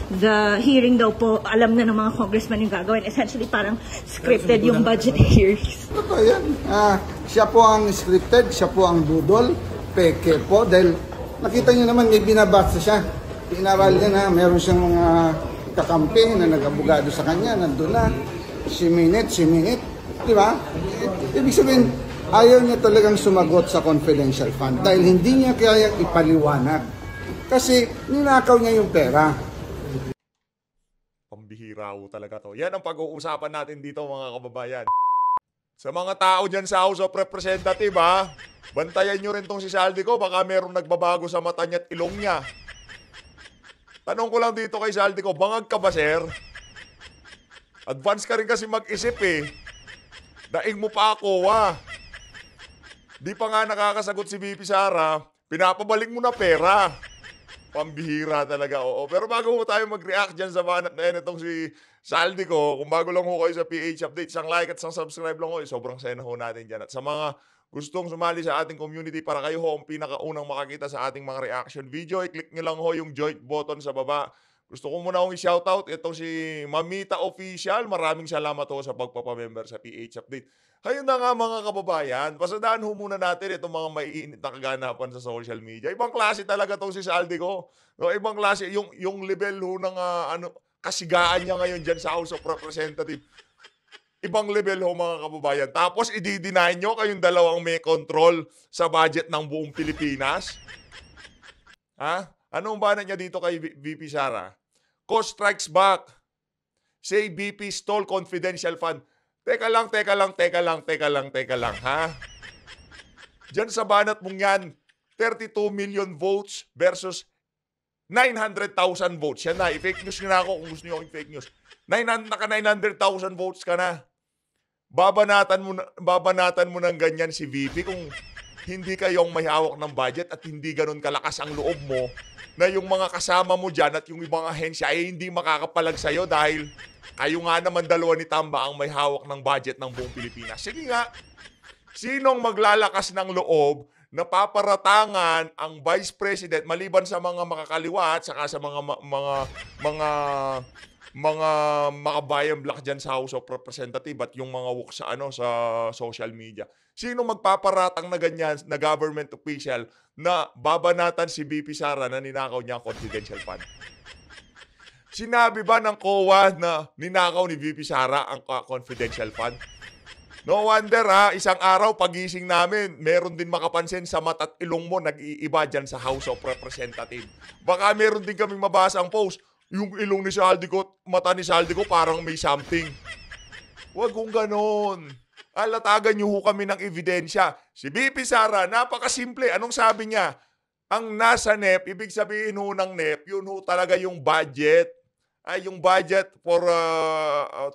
the hearing daw po, alam na ng mga congressman yung gagawin. Essentially, parang scripted yung budget hearings. Totoo yan. Siya po ang scripted, siya po ang budol, peke po. Dahil nakita niyo naman, may binabasa siya. Pinaral niya na meron siyang mga kakampi na nag-abogado sa kanya, nandun na. Si minute. Di ba? Ibig sabihin, ayaw niya talagang sumagot sa confidential fund dahil hindi niya kaya ipaliwanag. Kasi ninakaw niya yung pera. Pambihira ho talaga to. Yan ang pag-uusapan natin dito mga kababayan. Sa mga tao dyan sa House of Representatives, bantayan nyo rin tong si Saldico. Baka merong nagbabago sa mata niya at ilong niya. Tanong ko lang dito kay Saldico, bangag ka ba, sir? Advance ka rin kasi mag-isip eh. Daing mo pa ako, Di pa nga nakakasagot si VP Sara, pinapabalik mo na pera. Pambihira talaga, oo. Pero bago ho tayo mag-react dyan sa banat na yan itong si Saldico, kung bago lang ho kayo sa PH Update, isang like at isang subscribe lang ho, sobrang sena ho natin dyan. At sa mga gustong sumali sa ating community para kayo ho ang pinakaunang makakita sa ating mga reaction video, i-click nyo lang ho yung join button sa baba. Gusto ko muna akong i-shoutout itong si Mamita Official. Maraming salamat ho sa pagpapamember sa PH Update. Ayun na nga mga kababayan, pasadaan ho muna natin itong mga maiinit na kaganapan sa social media. Ibang klase talaga itong si Saldico. No, ibang klase, yung level ho ng kasigaan niya ngayon dyan sa House of Representatives. Ibang level ho mga kababayan. Tapos i-deny nyo kayong dalawang may control sa budget ng buong Pilipinas. Anong banat niya dito kay VP Sara? Cost strikes back. Say BP stole confidential fund. Teka lang, ha? Diyan sa banat mong yan, 32 million votes versus 900,000 votes. Yan na, i-fake news nyo na ako kung gusto nyo i-fake news. Naka 900,000 votes ka na. Babanatan mo ng ganyan si VP kung hindi kayong may hawak ng budget at hindi ganun kalakas ang loob mo na yung mga kasama mo dyan at yung ibang ahensya ay hindi makakapalag sa'yo dahil kayo nga naman dalawa ni Tamba ang may hawak ng budget ng buong Pilipinas. Sige nga, sinong maglalakas ng loob na paparatangan ang Vice President maliban sa mga makakaliwa at saka sa mga makabayang black dyan sa House of Representatives at yung mga wok sa social media. Sino magpaparatang na ganyan na government official na babanatan si VP Sara na ninakaw niya ang confidential fund? Sinabi ba ng COA na ninakaw ni VP Sara ang confidential fund? No wonder isang araw pagising namin, meron din makapansin sa mata at ilong mo nag-iiba dyan sa House of Representatives. Baka meron din kaming mabasa ang post, yung ilong ni Saldico, mata ni Saldico parang may something. Huwag kong ganon. Alatagan niyo ho kami ng ebidensya. Si VP Sara, napakasimple. Anong sabi niya? Ang nasa NEP, ibig sabihin ho ng NEP, yun ho talaga yung budget. Yung budget for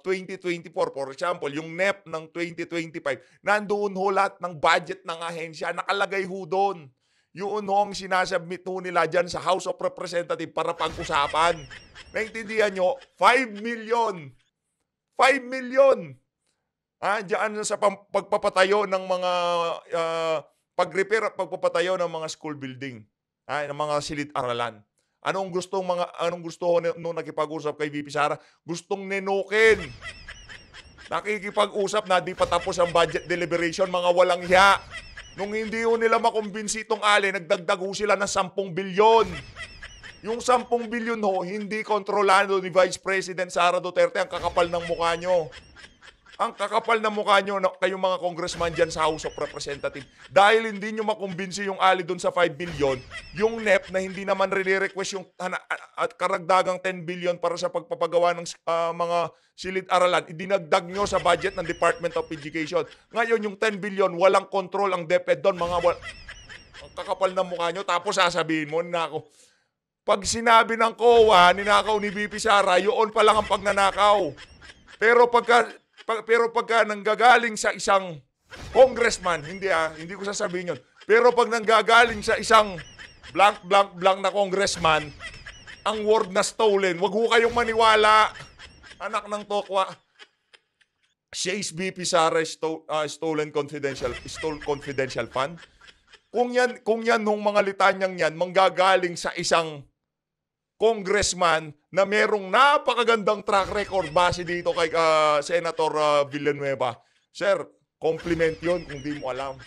2024, for example, yung NEP ng 2025, nandoon ho lahat ng budget ng ahensya. Nakalagay ho doon. Yun ho ang sinasubmit ho nila dyan sa House of Representatives para pag-usapan. Naintindihan nyo? 5 million. 5 million. Diyan sa pagpapatayo ng mga pag-repair at pagpapatayo ng mga school building, ng mga silid-aralan. Anong gusto nung nakipag-usap kay VP Sara? Gustong nenukin. Nakikipag-usap na di pa tapos ang budget deliberation, mga walang hiya. Nung hindi ho nila makumbinsi itong ali, nagdagdag ho sila ng 10 bilyon. Yung 10 bilyon ho, hindi kontrolado ni Vice President Sara Duterte. Ang kakapal ng mukha nyo. Ang kakapal ng mukha nyo, kayong mga congressman dyan sa House of Representatives. Dahil hindi nyo makumbinsi yung ali dun sa 5 billion, yung NEP na hindi naman request yung at karagdagang 10 billion para sa pagpapagawa ng mga silid-aralan, idinagdag nyo sa budget ng Department of Education. Ngayon, yung 10 billion, walang control ang DepEd doon. Ang kakapal ng mukha nyo, tapos sasabihin mo, ninakaw. Pag sinabi ng COA, ninakaw ni VP Sara, yun pa lang ang pagnanakaw. Pero pagka nanggagaling sa isang congressman, hindi ko sasabihin yun. Pero pag nanggagaling sa isang blank na congressman, ang word na stolen, wag ho kayong maniwala. Anak ng tokwa. Says VP Sara stole confidential fund. Kung yan nung mga litanyang yan, manggagaling sa isang congressman na merong napakagandang track record base dito kay Senator Villanueva. Sir, compliment yun kung di mo alam.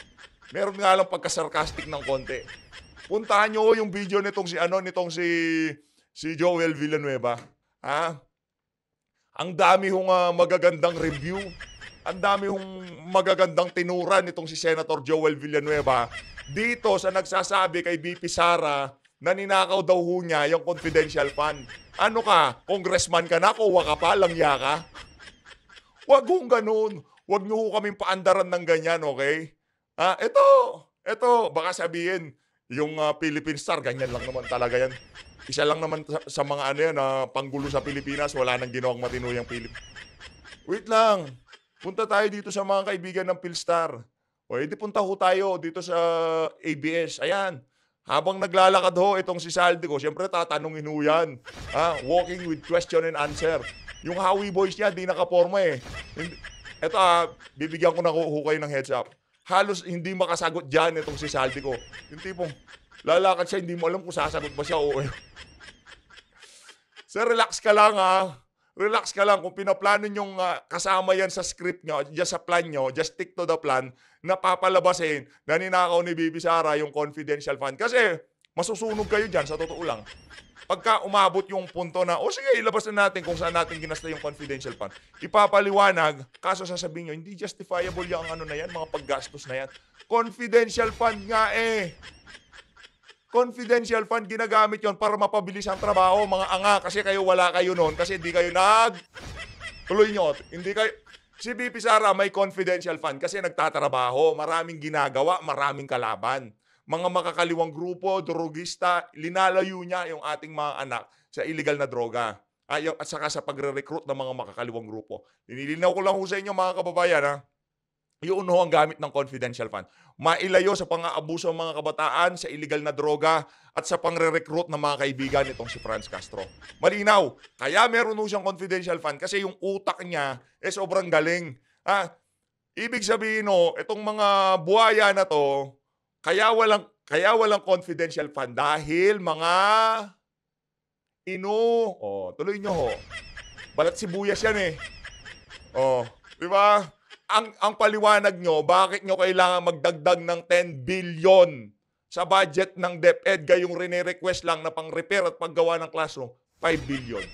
Meron nga lang pagka-sarcastic ng konti. Puntahan nyo yung video nitong si Joel Villanueva. Ha? Ang dami hong magagandang review. Ang dami hong magagandang tinura nitong si Senator Joel Villanueva dito sa nagsasabi kay VP Sara na ninakaw daw ho niya yung confidential fund. Ano ka? Congressman ka na? Kuha ka pa? Langya ka? Wag hong ganun. Wag nyo ho kaming paandaran ng ganyan, okay? Ito, baka sabihin, yung Philippine Star, ganyan lang naman talaga yan. Isa lang naman sa mga ano yan, panggulo sa Pilipinas, wala nang ginawang matino yung Wait lang. Punta tayo dito sa mga kaibigan ng Philstar. O, edi punta ho tayo dito sa ABS. Ayan. Habang naglalakad ho itong si Saldico, siyempre tatanungin ho yan. Walking with question and answer. Yung Howie Boys niya, di nakaporma eh. Ito bibigyan ko na ho kayo ng heads up. Halos hindi makasagot dyan itong si Saldico. Yung tipong lalakad siya, hindi mo alam kung sasagot ba siya o Sir, relax ka lang Relax ka lang. Kung pinaplano nyong kasama yan sa script nyo, just sa plan nyo, just stick to the plan, na papalabasin na ninakaw ni Bibi Sara yung confidential fund. Kasi masusunog kayo dyan, sa totoo lang. Pagka umabot yung punto na, sige, ilabas na natin kung saan natin ginasta yung confidential fund. Ipapaliwanag, kaso sasabihin nyo, hindi justifiable yung ano na yan, mga paggastos na yan. Confidential fund nga Confidential fund, ginagamit yon para mapabilis ang trabaho, mga anga, kasi kayo wala kayo noon, kasi hindi kayo tuloy nyo, hindi kayo, si VP Sara may confidential fund kasi nagtatrabaho, maraming ginagawa, maraming kalaban. Mga makakaliwang grupo, drogista, linalayo niya yung ating mga anak sa illegal na droga. At saka sa pagre-recruit ng mga makakaliwang grupo. Nililinaw ko lang ho sa inyo mga kababayan yun ho ang gamit ng confidential fund. Mailayo sa pang-aabuso ng mga kabataan, sa illegal na droga, at sa pangre-recruit ng mga kaibigan nitong si Franz Castro. Malinaw. Kaya meron ho siyang confidential fund kasi yung utak niya sobrang galing. Ibig sabihin itong mga buhaya na to, kaya walang confidential fund dahil mga tuloy nyo ho. Balat sibuyas yan di ba? Ang paliwanag nyo, bakit nyo kailangan magdagdag ng 10 billion sa budget ng DepEd, gayong rene-request lang na pang-repair at paggawa ng classroom, 5 billion.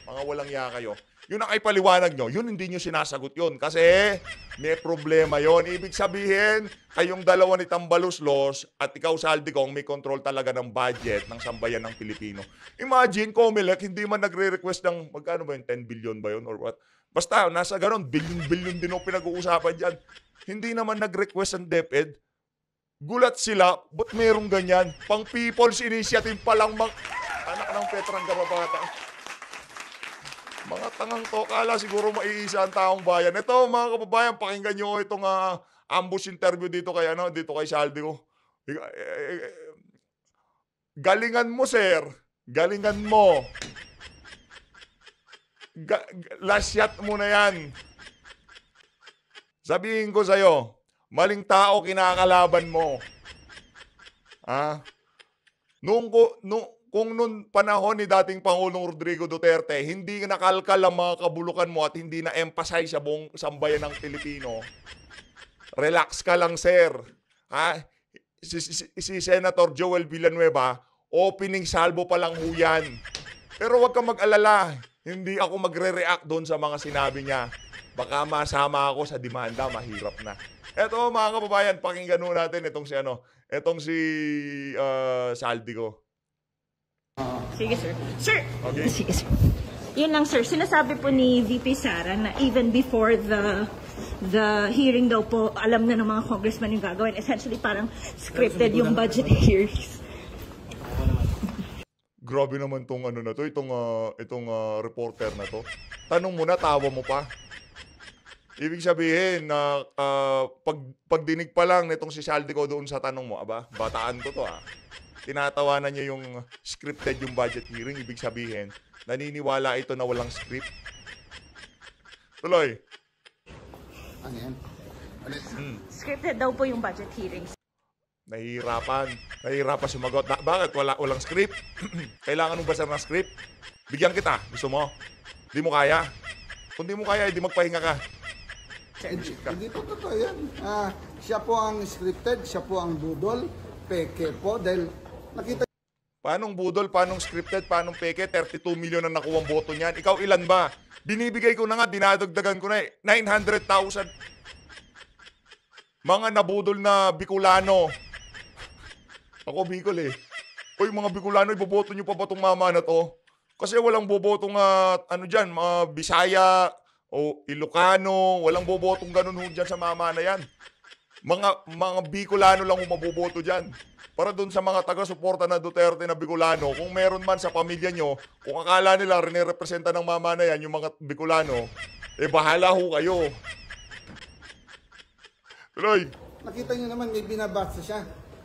Mga walang iya kayo. Yun ang ipaliwanag nyo, yun hindi nyo sinasagot yun kasi may problema yon. Ibig sabihin, kayong dalawa ni Tambaluslos at ikaw Saldico may control talaga ng budget ng sambayan ng Pilipino. Imagine, Comelec, hindi man nagre-request ng, magkano ba yun, 10 billion ba yun or what? Basta, nasa ganon, billion-billion din ang pinag-uusapan dyan. Hindi naman nag-request ang DepEd. Gulat sila, ba't merong ganyan? Pang People's Initiative pa lang anak ng Petrang Garabata. Mga tangang to, kala siguro maiisa ang taong bayan. Ito, mga kababayan, pakinggan nyo itong ambush interview dito kay Saldico. Galingan mo, sir. Galingan mo. Last shot mo na yan. Sabihin ko sa'yo, maling tao kinakalaban mo. Kung noon panahon ni dating Pangulong Rodrigo Duterte, hindi nakalkal ang mga kabulukan mo at hindi na-emphasize sa buong sambayan ng Pilipino, relax ka lang, sir. Si Senator Joel Villanueva, opening salvo pa lang ho yan. Pero wag kang mag-alala. Hindi ako magre-react doon sa mga sinabi niya. Baka masama ako sa demanda, mahirap na. Eto mga kababayan, pakinggan natin itong si Saldico. Sige, sir. Sir! Okay. Sige, sir. Yun lang, sir. Sinasabi po ni VP Sara na even before the hearing daw po, alam na ng mga congressman yung gagawin. Essentially, parang scripted yung budget hearings. Grabe naman tong itong reporter na to. Tanong mo na, tawa mo pa. Ibig sabihin na pagdinig pa lang nitong si Saldico doon sa tanong mo, bataan ko to tinatawanan niya yung scripted yung budget hearing. Ibig sabihin, naniniwala ito na walang script. Tuloy. Ano yan? Scripted daw po yung budget hearings. Nahihirapan sumagot. Bakit? Walang script? Kailangan mo ba ng script? Bigyan kita. Gusto mo? Hindi mo kaya? Kung di mo kaya, hindi magpahinga ka. Hindi po totoo yan. Siya po ang scripted, siya po ang budol, peke po, dahil nakita Paanong budol, paanong scripted, paanong peke, 32 million ang nakuwang boto niyan. Ikaw ilan ba? Binibigay ko na nga, dinadagdagan ko na 900,000. Mga nabudol na Bicolano. Ako Bicol eh. Uy, mga Bicolano, iboboto nyo pa ba itong mama na to? Kasi walang bobotong, mga Bisaya o Ilocano, walang bobotong ganun dyan sa mama na yan. Mga Bicolano lang maboboto dyan. Para dun sa mga taga-suporta na Duterte na Bicolano, kung meron man sa pamilya nyo, kung akala nila rinirepresenta ng mama na yan, yung mga Bicolano, bahala ho kayo. Tuloy. nakita niyo naman may binabasa siya.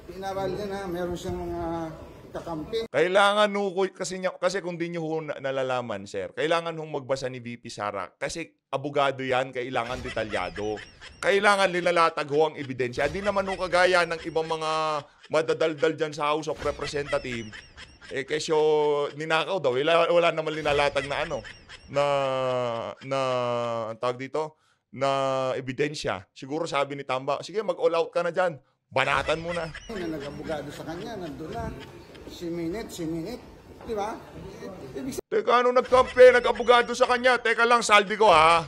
Pinaral niya na meron siyang mga kakampi. Kailangan ho, kasi kung di nyo ho nalalaman, sir, kailangan hong magbasa ni VP Sara. Kasi abogado yan, kailangan detalyado. Kailangan nilalatag ho ang ebidensya. Di naman ho kagaya ng ibang mga madadaldal dyan sa House of Representatives. Kesyo ninakaw daw. Wala naman linalatag na ang tawag dito, na ebidensya. Siguro sabi ni Tamba, sige mag-all out ka na dyan. Banatan mo na. Na nag-abogado sa kanya, nandun na. Si minute. Di ba? Teka, ano nagkampi? Nag-abogado sa kanya. Teka lang, saldi ko ha.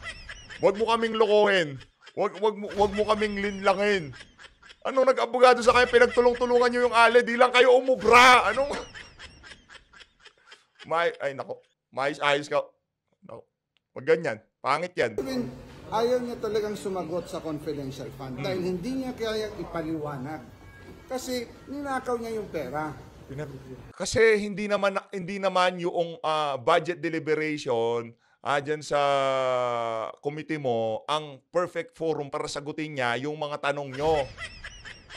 Huwag mo kaming lokohin. Huwag mo kaming linlangin. Ano nag-abogado sa kanya? Pinagtulong-tulungan nyo yung ale. Di lang kayo umubra. Anong... Ay, nako. Ayos ka. Nako. Wag ganyan. Pangit yan. Ayaw niya talagang sumagot sa confidential fund dahil hindi niya kaya ipaliwanag. Kasi ninakaw niya yung pera. Kasi hindi naman yung budget deliberation dyan sa committee mo ang perfect forum para sagutin niya yung mga tanong nyo.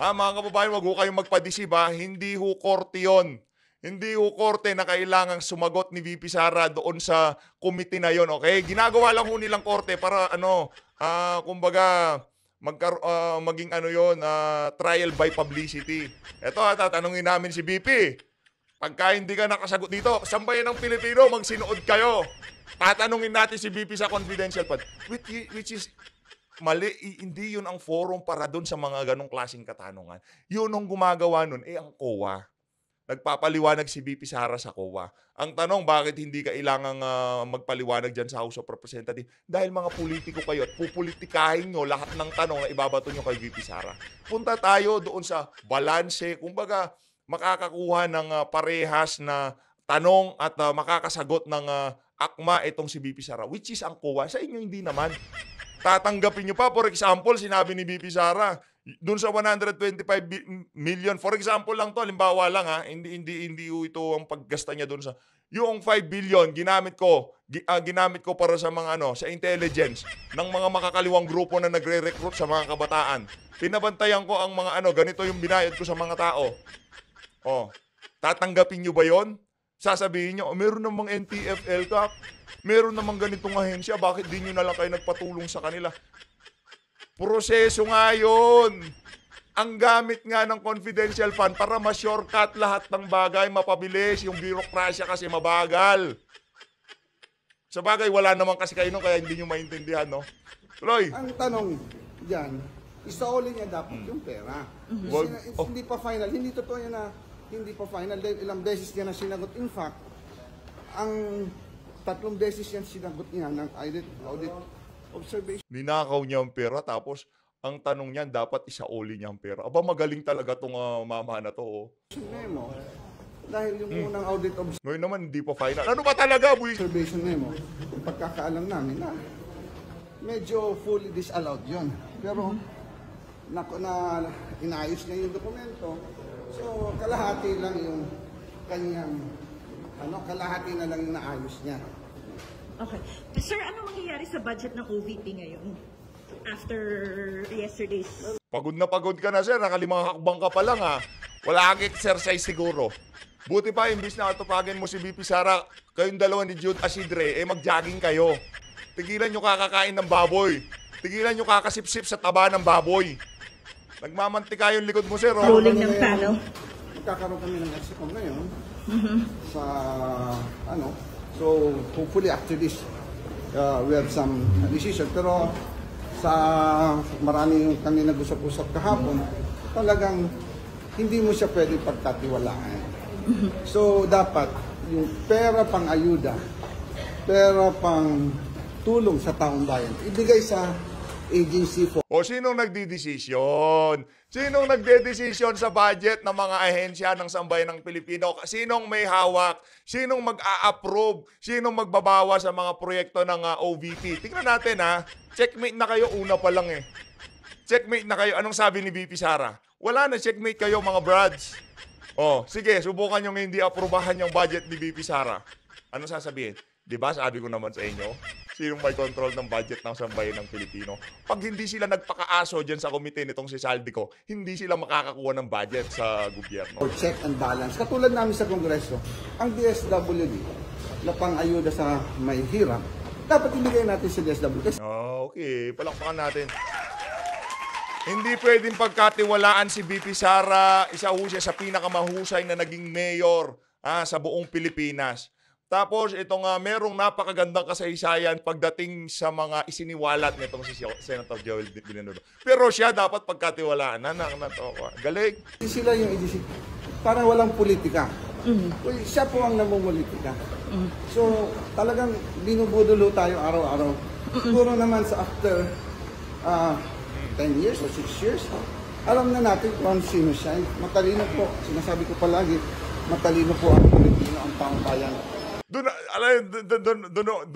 Mga kababayan, wag ho kayong magpadisib ha. Hindi ho korte yun. Hindi ho korte na kailangang sumagot ni VP Sara doon sa committee na yon, okay? Ginagawa lang ho nilang korte para kumbaga maging trial by publicity. Ito tatanungin namin si VP. Pagka hindi ka nakasagot dito, sambayan ng Pilipino, magsinuod kayo. Tatanungin natin si VP sa confidential fund. Which is mali, hindi yun ang forum para doon sa mga ganong klaseng katanungan. Yun ang gumagawa nun, ang COA. Nagpapaliwanag si VP Sara sa COA. Ang tanong, bakit hindi kailangang magpaliwanag dyan sa House of Representatives? Dahil mga politiko kayo at pupolitikahin nyo lahat ng tanong na ibabato nyo kay VP Sara. Punta tayo doon sa balanse, kumbaga makakakuha ng parehas na tanong at makakasagot ng akma itong si VP Sara, which is ang COA. Sa inyo hindi naman. Tatanggapin nyo pa, for example, sinabi ni VP Sara, doon sa 125 million, for example lang to, halimbawa lang hindi ito ang paggasta niya doon sa, yung 5 billion, ginamit ko para sa mga sa intelligence ng mga makakaliwang grupo na nagre-recruit sa mga kabataan. Pinabantayan ko ang mga ganito yung binayad ko sa mga tao. Tatanggapin nyo ba yon? Sasabihin nyo, meron namang NTFL ka, meron namang ganitong ahensya, bakit di nyo na lang kayo nagpatulong sa kanila? Proseso nga yun. Ang gamit nga ng confidential fund para ma-shortcut lahat ng bagay, mapabilis. Yung birokrasya kasi mabagal. Sa bagay, wala naman kasi kayo kaya hindi nyo maintindihan, no? Tuloy. Ang tanong dyan, isauli niya dapat yung pera. Hindi pa final. Hindi totoo yan na hindi pa final. Dahil ilang beses niya na sinagot. In fact, ang 3 beses yan sinagot niya ng audit observation. Ninakaw niya ang pera, tapos ang tanong niyan, dapat isauli niya ang pera. Aba, magaling talaga itong mama na to. Memo, dahil yung unang audit ngayon naman, hindi pa final. Ano ba talaga, boy? observation memo, yung pagkakaalam namin na medyo fully disallowed yun. Pero na inayos niya yung dokumento. So, kalahati lang yung kanyang, kalahati na lang yung naayos niya. Okay. Sir, ano mangyayari sa budget ng OVP ngayon? After yesterday's... Pagod na pagod ka na, sir. Nakalimang hakbang ka pa lang, ha. Wala kang exercise siguro. Buti pa, imbis na atupagin mo si VP Sara, kayong dalawa ni Jude Asidre, mag-jogging kayo. Tigilan nyo kakakain ng baboy. Tigilan nyo kakasipsip sa taba ng baboy. Nagmamantika yung likod mo, sir. Oh. Ruling ng panel. Magkakaroon kami ng EXCOM ngayon sa so hopefully after this we have some decision, pero sa marami yung kami nag-usap-usap kahapon, talagang hindi mo siya pwede pagkatiwalaan. So dapat yung pera pang ayuda, pera pang tulong sa taong bayan, ibigay sa agency for... O sinong nagdidesisyon? Sinong nagdedesisyon sa budget ng mga ahensya ng sambayan ng Pilipino? Sinong may hawak? Sinong mag-a-approve? Sinong magbabawa sa mga proyekto ng OVP? Tingnan natin ha. Checkmate na kayo, una pa lang eh. Checkmate na kayo. Anong sabi ni VP Sara? Wala na, checkmate kayo mga brads. O, sige, subukan nyo hindi aprobahan yung budget ni VP Sara. Anong sasabihin? Diba, sabi ko naman sa inyo, sinong may control ng budget ng sambayan ng Pilipino? Pag hindi sila nagpakaaso dyan sa komite nitong si Saldico, hindi sila makakakuha ng budget sa gobyerno. For check and balance. Katulad namin sa Kongreso, ang DSWD na pang-ayuda sa may hirap, dapat ibigay natin sa DSWD. Okay, palakpakan natin. Hindi pwedeng pagkatiwalaan si VP Sara, isa ho siya sa pinakamahusay na naging mayor sa buong Pilipinas. Tapos itong merong napakagandang kasaysayan pagdating sa mga isiniwalat nitong si Senator Joel Villanueva. Pero siya dapat pagkatiwalaan. Galing. Sila yung edisi. Parang walang politika. Uy, siya po ang namumulitika. So talagang binubudulo tayo araw-araw. Siguro naman sa after 10 years or 6 years, alam na natin kung sino siya. Matalino po. Sinasabi ko palagi, matalino po ang Pilipino, ang taong bayan. Doon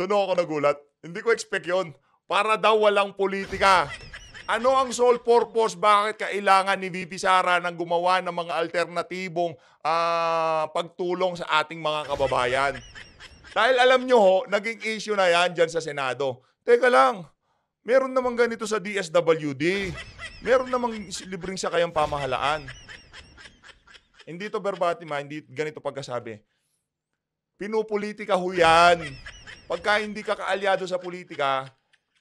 ako nagulat. Hindi ko expect yun. Para daw walang politika. Ano ang sole purpose? Bakit kailangan ni VP Sara nang gumawa ng mga alternatibong pagtulong sa ating mga kababayan? Dahil alam nyo ho, naging issue na yan dyan sa Senado. Teka lang, meron namang ganito sa DSWD. Meron namang libreng sakayang pamahalaan. Hindi to verbatim, hindi ganito pagkasabi. Pinupolitika ho yan. Pagka hindi ka kaalyado sa politika,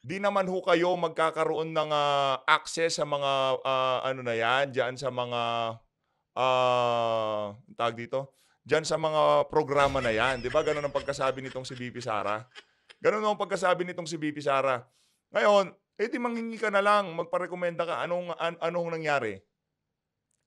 di naman ho kayo magkakaroon ng access sa mga ano na yan, dyan sa mga tag dito, dyan sa mga programa na yan. Di ba? Ganun ang pagkasabi nitong si VP Sara. Ganun ang pagkasabi nitong si VP Sara. Ngayon, di manghingi ka na lang, magparekomenda ka, anong nangyari?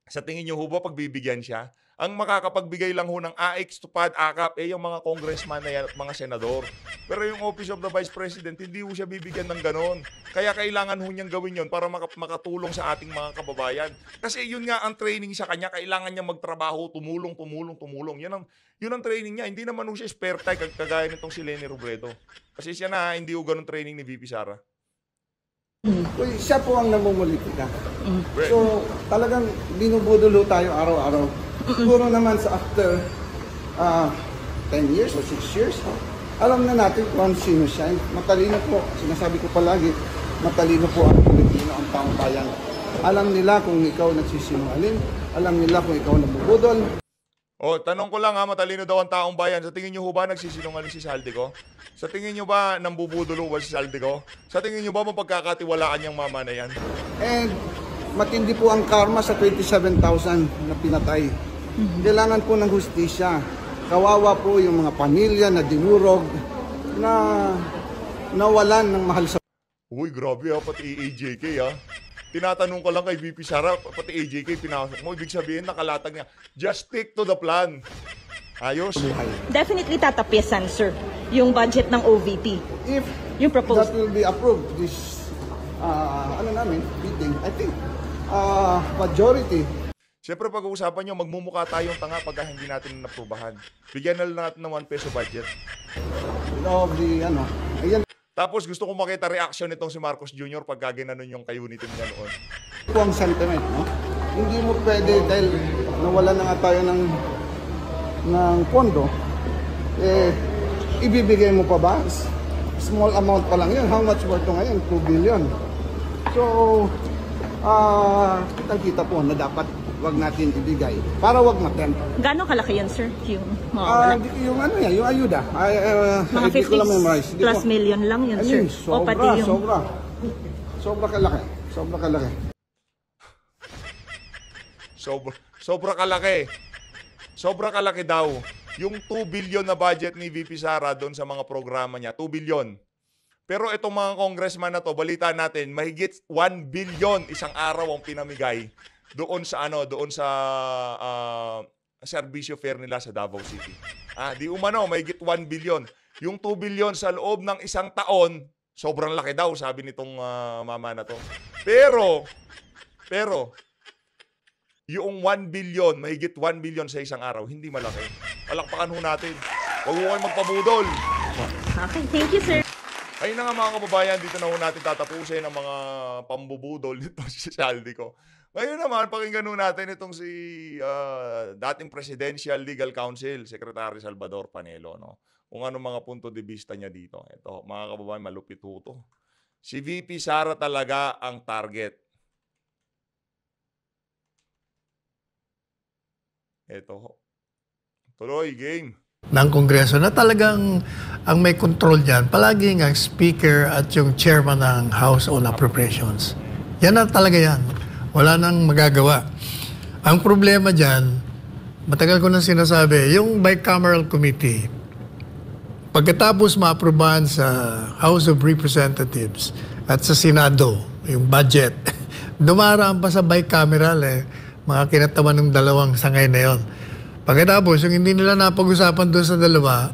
Sa tingin nyo ho ba pagbibigyan siya? Ang makakapagbigay lang ho ng AX, TUPAD, AKAP, yung mga congressman na yan at mga senador. Pero yung Office of the Vice President, hindi ho siya bibigyan ng ganon. Kaya kailangan ho niyang gawin yon para makatulong sa ating mga kababayan. Kasi yun nga ang training sa kanya, kailangan niya magtrabaho, tumulong. Yun ang training niya. Hindi naman ho siya spare time, kagaya nitong si Leni Robredo. Kasi siya na, hindi ho ganon training ni VP Sara. Uy, siya po ang namumulitika. So talagang binubudulo tayo araw-araw. Siguro naman sa after 10 years or 6 years, alam na natin kung sino siya. Matalino po, sinasabi ko palagi, matalino po ang Pilipino, ang taong bayan. Alam nila kung ikaw nagsisinungaling, alam nila kung ikaw nabubudol. Tanong ko lang matalino daw ang taong bayan. Sa tingin nyo ba nagsisinungaling si Saldico? Sa tingin nyo ba nambubudulo ba si Saldico? Sa tingin nyo ba mapagkakatiwalaan niyang mama na yan? And matindi po ang karma sa 27,000 na pinatay. Kailangan po ng hustisya. Kawawa po yung mga pamilya na dinurog, na nawalan ng mahal sa... Uy, grabe pati AJK Tinatanong ko lang kay VP Sara, pati AJK pinasok mo. Ibig sabihin, nakalatag niya. Just stick to the plan. Ayos. Definitely tatapiasan, sir, yung budget ng OVP. If yung proposal that will be approved, this, meeting, I think, majority. Siyempre, pag-uusapan nyo, magmumukha tayong tanga pagka hindi natin naprubahan. Bigyan na lang natin ng 1 peso budget. Of the, ayan. Tapos gusto ko makita reaction nitong si Marcos Jr. pag ginanon yung kayunitin niya noon. Ito ang sentiment, no? Hindi mo pwede dahil nawala na nga tayo ng pondo, ibibigay mo pa ba? Small amount pa lang yun. How much worth ito ngayon? 2 billion. So, kitang-kita po na dapat wag natin ibigay para wag matempt. Gaano kalaki yan, sir? Yung mawawala? Yung ayuda. Mga 50 plus million lang yun, sir. Sobra kalaki. Sobra kalaki. Sobra kalaki daw. Yung 2 billion na budget ni VP Sara doon sa mga programa niya, 2 billion. Pero itong mga congressman na to, balita natin, mahigit 1 billion isang araw ang pinamigay doon sa serbisyo fair nila sa Davao City. Di umano, mahigit 1 billion. Yung 2 billion sa loob ng isang taon, sobrang laki daw, sabi nitong mama na to. Pero, yung 1 billion, mahigit 1 billion sa isang araw, hindi malaki. Palakpakan ho natin. Huwag mo kayo magpabudol. Okay, thank you, sir. Ayun na nga mga kababayan, dito na ho natin tatapusin ang mga pambubudol nito si Saldi ko. Ngayon naman, pakinggan ho natin itong si dating Presidential Legal Counsel, Secretary Salvador Panelo, no? Kung ano mga punto de vista niya dito. Ito, mga kababayan, malupit ho to. Si VP Sara talaga ang target. Ito. Tuloy, game. Ng Kongreso na talagang ang may control dyan, palaging ang Speaker at yung Chairman ng House on Appropriations. Yan na talaga yan. Wala nang magagawa. Ang problema dyan, matagal ko nang sinasabi, yung bicameral committee, pagkatapos maaprubahan sa House of Representatives at sa Senado, yung budget, dumaraan pa sa bicameral mga kinatawan ng dalawang sangay na yon. Pagkatapos, yung hindi nila napag-usapan doon sa dalawa,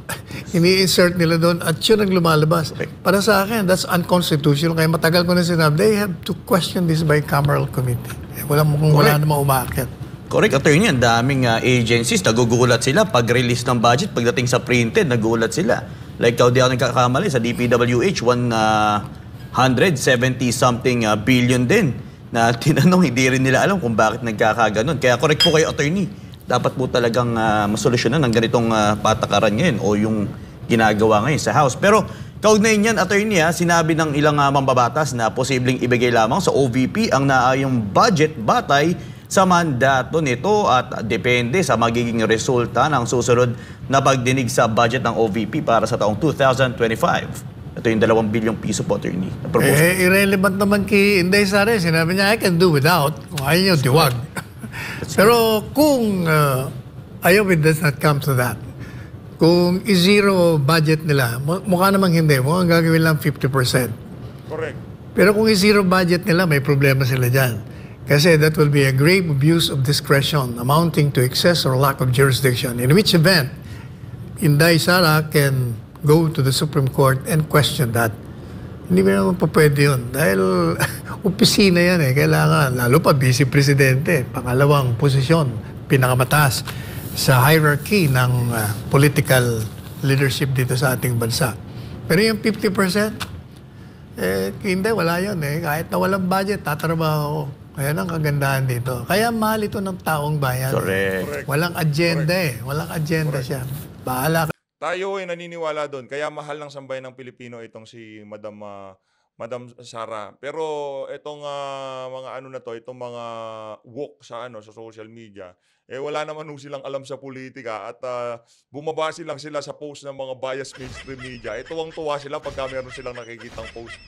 ini-insert nila doon at yun ang lumalabas. Para sa akin, that's unconstitutional. Kaya matagal ko na sinabi, they have to question this bicameral committee. Wala namang umakit. Correct. Attorney, ang daming agencies, nagugulat sila. Pag-release ng budget, pagdating sa printed, nagugulat sila. Like, di ako nagkakamali, sa DPWH, 170-something billion din na tinanong, hindi rin nila alam kung bakit nagkakaganon. Kaya correct po kayo, attorney. Dapat po talagang masolusyonan ng ganitong patakaran ngayon o yung ginagawa ngayon sa House. Pero kaugnay niyan, attorney, sinabi ng ilang mambabatas na posibleng ibigay lamang sa OVP ang naayong budget batay sa mandato nito at depende sa magiging resulta ng susunod na pagdinig sa budget ng OVP para sa taong 2025. Ito yung 2 bilyong piso po, attorney. Irrelevant naman kay Inday Sara. Sinabi niya, I can do without. Kung ayaw niyo, diwag. Pero kung ayaw, it does not come to that. Kung i-zero budget nila, mukha namang hindi. Mukhang gagawin lang 50%. Correct. Pero kung i-zero budget nila, may problema sila dyan. Kasi that will be a grave abuse of discretion amounting to excess or lack of jurisdiction. In which event, Inday Sara can go to the Supreme Court and question that. Hindi mo naman pa pwede yun. Dahil opisina yan Kailangan, lalo pa vice presidente, pangalawang posisyon, pinakamataas sa hierarchy ng political leadership dito sa ating bansa. Pero yung 50%, hindi, wala yun Kahit na walang budget, tatrabaho. Kaya ang kagandahan dito. Kaya mahal ito ng taong bayan. Correct. Walang agenda Walang agenda siya. Bahala. Tayo ay naniniwala doon. Kaya mahal ng sambayan ng Pilipino itong si Madam Sara. Pero itong mga ano na to, itong mga woke sa social media, wala naman silang alam sa politika at bumabase lang sila sa post ng mga biased mainstream media. Tuwang-tuwa sila pagka meron silang nakikitang post.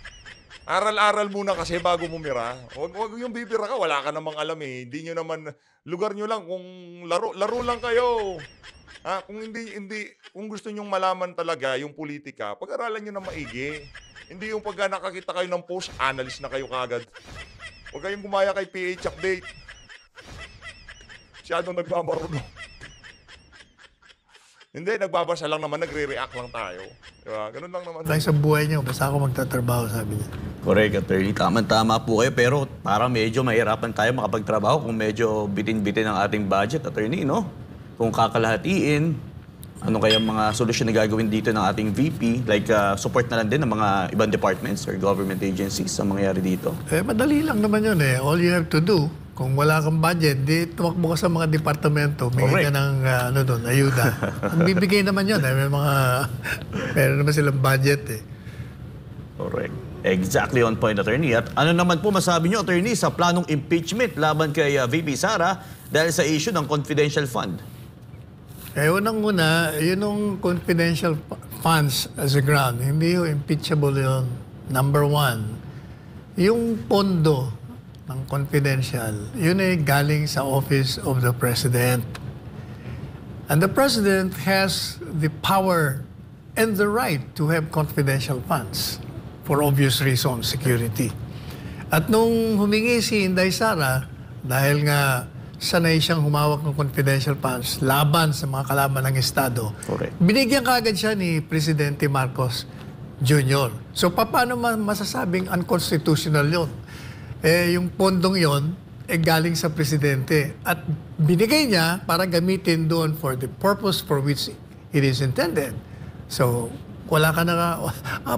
Aral-aral muna kasi bago mumira. Huwag yung bibira ka, wala ka namang alam Hindi nyo naman, lugar nyo lang, kung laro lang kayo. Kung gusto nyong malaman talaga yung politika, pag-aralan nyo na maigi. Hindi yung pagka nakakita kayo ng post, analyst na kayo kagad. Huwag kayong gumaya kay PH Update. Siyadong nagmamarunong. Hindi, nagbabasa lang naman, nagre-react lang tayo. Diba? Ganun lang naman. Sa buhay niyo, basta ako magtatrabaho, sabi niya. Correct, attorney. Tama po kayo, pero parang medyo mahirapan tayo makapagtrabaho kung medyo bitin-bitin ang ating budget, attorney, no? Kung kakalahatiin, ano kaya mga solusyon na gagawin dito ng ating VP? Like, support na lang din ng mga ibang departments or government agencies sa mangyayari dito? Madali lang naman yun All you have to do, kung wala kang budget, di tumakbo ka sa mga departamento, may ka ng ayuda. Ang bibigay naman yun meron naman silang budget Correct. Exactly on point, attorney. At ano naman po masabi nyo, attorney, sa planong impeachment laban kay VP Sara dahil sa issue ng confidential fund? Unang-una, yun yung confidential funds as a ground. Hindi yung impeachable yun. Number one, yung pondo ng confidential, yun ay galing sa Office of the President. And the President has the power and the right to have confidential funds for obvious reasons, security. At nung humingi si Inday Sara, dahil nga sanay siyang humawak ng confidential funds laban sa mga kalaban ng Estado, Correct. binigyan kaagad siya ni Presidente Marcos Jr. So, paano masasabing unconstitutional yun? Yung pondong yon galing sa Presidente at binigay niya para gamitin doon for the purpose for which it is intended. So, wala ka na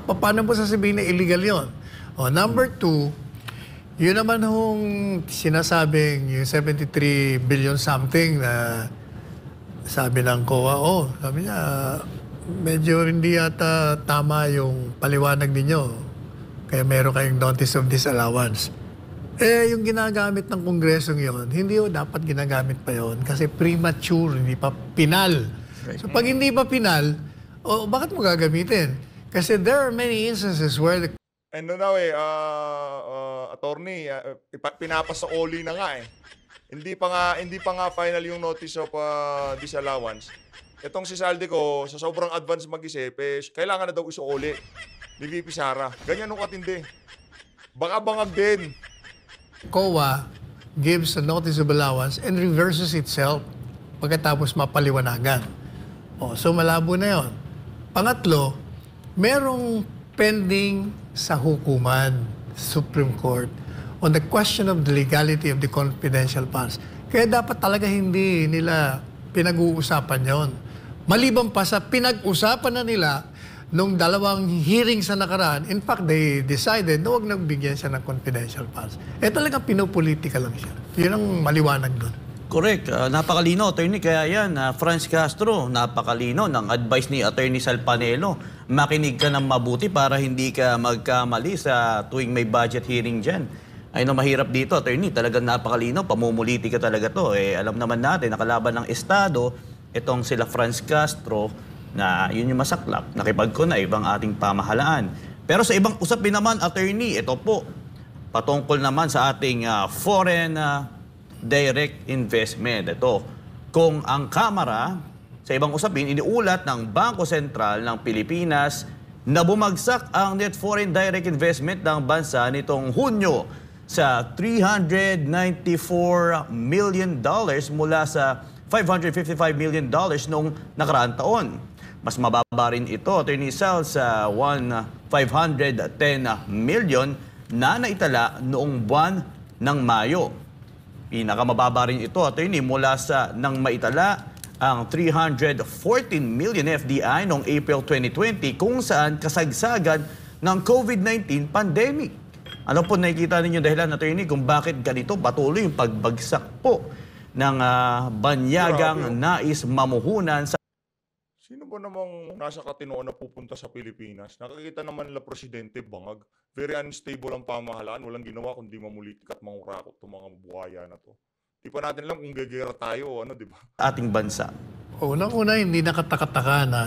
paano mo sasabihin na illegal yon? Number 2, yun naman hong sinasabing yung 73 billion something na sabi ng COA, sabi niya, medyo hindi yata tama yung paliwanag ninyo. Kaya meron kayong notice of disallowance. Yung ginagamit ng Kongresong yon, hindi dapat ginagamit pa yon kasi premature, hindi pa pinal. So pag hindi pa pinal, bakit mo gagamitin? Kasi there are many instances where the attorney, pinapasa-oli na nga eh. Hindi pa nga final yung notice of disallowance. Itong si Saldico, sa sobrang advance mag-isip, kailangan na daw isuoli ni VP Sara. Ganyan nung katindi. Baka bangag din. COA gives a notice of allowance and reverses itself pagkatapos mapaliwanagan. So malabo na yon. Pangatlo, merong pending sa hukuman, Supreme Court, on the question of the legality of the confidential funds. Kaya dapat talaga hindi nila pinag-uusapan yon. Maliban pa sa pinag-usapan na nila nung dalawang hearing sa nakaraan, in fact, they decided na huwag nagbigyan siya ng confidential funds. Talagang pinopolitika lang siya. Yun ang maliwanag doon. Correct. Napakalino, Attorney. Kaya yan, Franz Castro, napakalino ng advice ni Attorney Salpanelo. Makinig ka ng mabuti para hindi ka magkamali sa tuwing may budget hearing dyan. Ay no, mahirap dito, Attorney. Talagang napakalino. Pamumuliti ka talaga to. Alam naman natin, nakalaban ng Estado, itong sila Franz Castro, na yun yung masaklap, nakipagkunay ibang ating pamahalaan. Pero sa ibang usapin naman, Attorney, ito po, patungkol naman sa ating foreign direct investment. Ito, kung ang Kamara, sa ibang usapin, iniulat ng Bangko Sentral ng Pilipinas na bumagsak ang net foreign direct investment ng bansa nitong Hunyo sa $394 million mula sa $555 million noong nakaraang taon. Mas mababa rin ito, Attorney Sal, sa $510 million na naitala noong buwan ng Mayo. Pinakamababa rin ito, Attorney, mula sa nang maitala ang 314 million FDI noong April 2020 kung saan kasagsagan ng COVID-19 pandemic. Ano po nakikita ninyo dahilan, Attorney, kung bakit ganito patuloy yung pagbagsak po ng banyagang nais mamuhunan sa... Sino ba namang nasa katinoan na pupunta sa Pilipinas? Nakikita naman nila Presidente bangag. Very unstable ang pamahalaan. Walang ginawa kundi mamulitik at mangurakot itong mga buhaya na to. Di pa natin alam kung gegera tayo o di ba? Ating bansa. Unang-una, hindi nakataka-taka na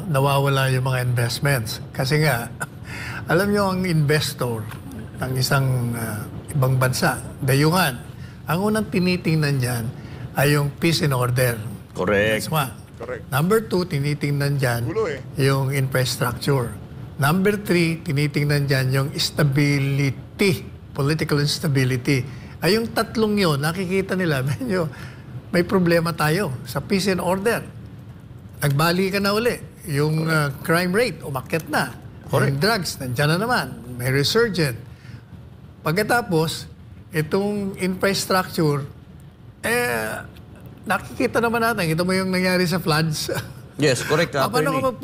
nawawala yung mga investments. Kasi nga, alam nyo ang investor ng isang ibang bansa, dayuhan, ang unang tinitingnan dyan ay yung peace and order. Correct. That's one. Correct. Number 2, tinitingnan dyan yung infrastructure. Number 3, tinitingnan dyan yung stability, political instability. Ay yung tatlong yun, nakikita nila, medyo may problema tayo sa peace and order. Nagbali ka na uli. Yung crime rate, umakyat na. Yung drugs, nandyan na naman. May resurgent. Pagkatapos, itong infrastructure, nakikita naman natin. Ito mo yung nangyari sa floods. Yes, correct. Paano ka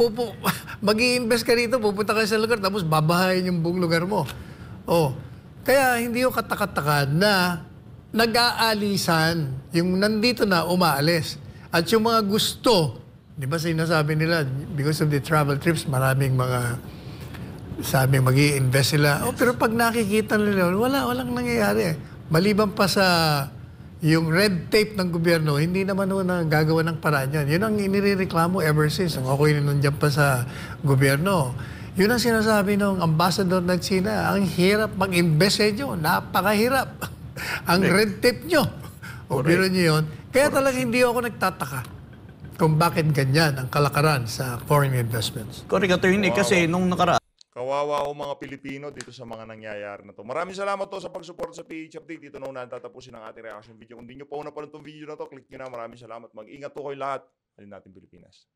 mag-i-invest ka rito, pupunta ka sa lugar, tapos babahayin yung buong lugar mo. Kaya hindi yung katakatakan na nag-aalisan, yung nandito na umaalis. At yung mga gusto, di ba sinasabi nila, because of the travel trips, maraming mga sabi mag-i-invest sila. Pero pag nakikita nila, walang nangyayari. Maliban pa sa yung red tape ng gobyerno, hindi naman na gagawa ng paraan yan. Yun ang inireklamo ever since. Ang ako'y nandiyan pa sa gobyerno. Yun ang sinasabi ng ambassador ng China. Ang hirap mag-invest sa inyo. Napakahirap. ang red tape nyo. O biro nyo yun. Kaya talaga hindi ako nagtataka kung bakit ganyan ang kalakaran sa foreign investments. Correct, attorney, kasi nung nakaraan, Kawawa ang mga Pilipino dito sa mga nangyayari na to. Maraming salamat to sa pag-support sa PH Update. Dito na una tatapusin ang ating reaction video. Kung di nyo pa napanood itong video na to, click nyo na. Maraming salamat. Mag-ingat po kayo lahat. Halin natin Pilipinas.